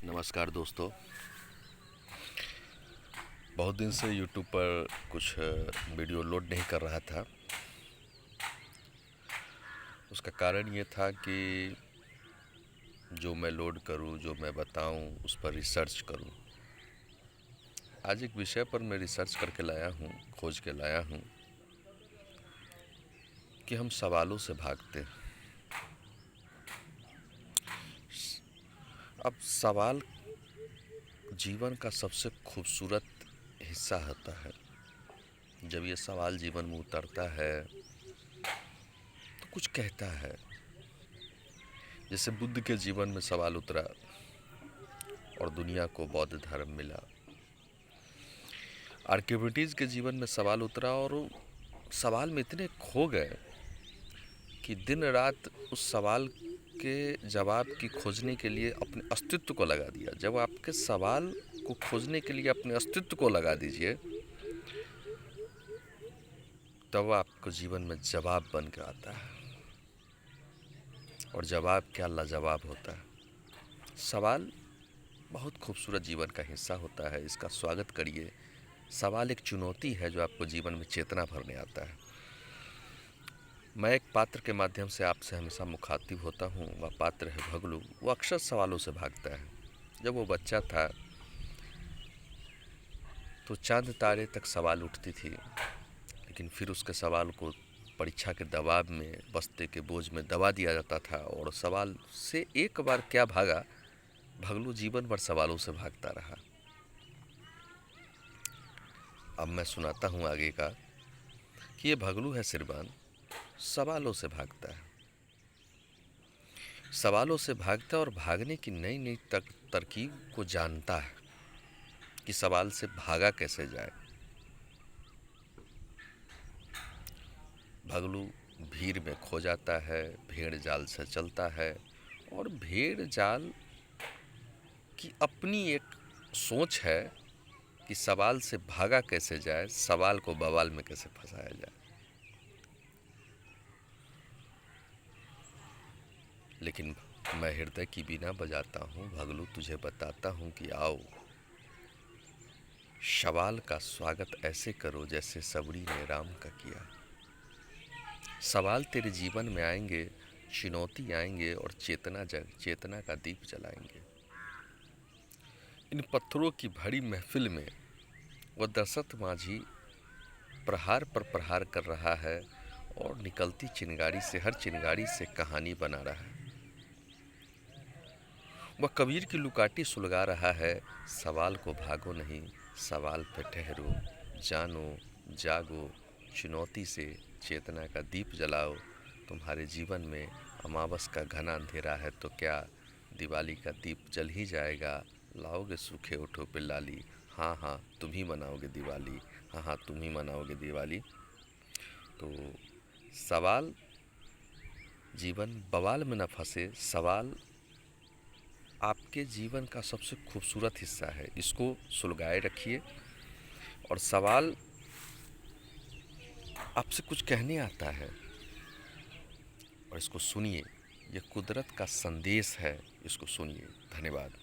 नमस्कार दोस्तों। बहुत दिन से यूट्यूब पर कुछ वीडियो लोड नहीं कर रहा था। उसका कारण ये था कि जो मैं लोड करूं, जो मैं बताऊं, उस पर रिसर्च करूं। आज एक विषय पर मैं रिसर्च करके लाया हूं, खोज के लाया हूं कि हम सवालों से भागते हैं। अब सवाल जीवन का सबसे खूबसूरत हिस्सा होता है। जब ये सवाल जीवन में उतरता है तो कुछ कहता है। जैसे बुद्ध के जीवन में सवाल उतरा और दुनिया को बौद्ध धर्म मिला। आर्किमिडीज के जीवन में सवाल उतरा और वो सवाल में इतने खो गए कि दिन रात उस सवाल के जवाब की खोजने के लिए अपने अस्तित्व को लगा दिया। जब आपके सवाल को खोजने के लिए अपने अस्तित्व को लगा दीजिए, तब आपको जीवन में जवाब बन के आता है। और जवाब क्या लाजवाब होता है। सवाल बहुत खूबसूरत जीवन का हिस्सा होता है। इसका स्वागत करिए। सवाल एक चुनौती है जो आपको जीवन में चेतना भरने आता है। मैं एक पात्र के माध्यम से आपसे हमेशा मुखातिब होता हूँ। वह पात्र है भगलू। वो अक्सर सवालों से भागता है। जब वो बच्चा था तो चांद तारे तक सवाल उठती थी, लेकिन फिर उसके सवाल को परीक्षा के दबाव में, बस्ते के बोझ में दबा दिया जाता था। और सवाल से एक बार क्या भागा, भगलू जीवन भर सवालों से भागता रहा। अब मैं सुनाता हूँ आगे का कि ये भगलू है सिरबान, सवालों से भागता है। सवालों से भागता है और भागने की नई नई तरकीब को जानता है कि सवाल से भागा कैसे जाए। भगलू भीड़ में खो जाता है, भेड़ जाल से चलता है और भेड़ जाल की अपनी एक सोच है कि सवाल से भागा कैसे जाए, सवाल को बवाल में कैसे फंसाया जाए। लेकिन मैं हृदय की बीना बजाता हूँ, भगलू तुझे बताता हूँ कि आओ, सवाल का स्वागत ऐसे करो जैसे सबरी ने राम का किया। सवाल तेरे जीवन में आएंगे, चुनौती आएंगे और चेतना का दीप जलाएंगे। इन पत्थरों की भरी महफिल में वह दशरथ माझी प्रहार पर प्रहार कर रहा है और निकलती चिंगारी से, हर चिंगारी से कहानी बना रहा है। वह कबीर की लुकाटी सुलगा रहा है। सवाल को भागो नहीं, सवाल पे ठहरो, जानो, जागो, चुनौती से चेतना का दीप जलाओ। तुम्हारे जीवन में अमावस का घना अंधेरा है तो क्या दिवाली का दीप जल ही जाएगा। लाओगे सूखे ओठों पे लाली, हाँ हाँ तुम ही मनाओगे दिवाली, हाँ हाँ तुम ही मनाओगे दिवाली। तो सवाल जीवन बवाल में न फंसे। सवाल आपके जीवन का सबसे खूबसूरत हिस्सा है। इसको सुलगाए रखिए और सवाल आपसे कुछ कहने आता है और इसको सुनिए। ये कुदरत का संदेश है, इसको सुनिए। धन्यवाद।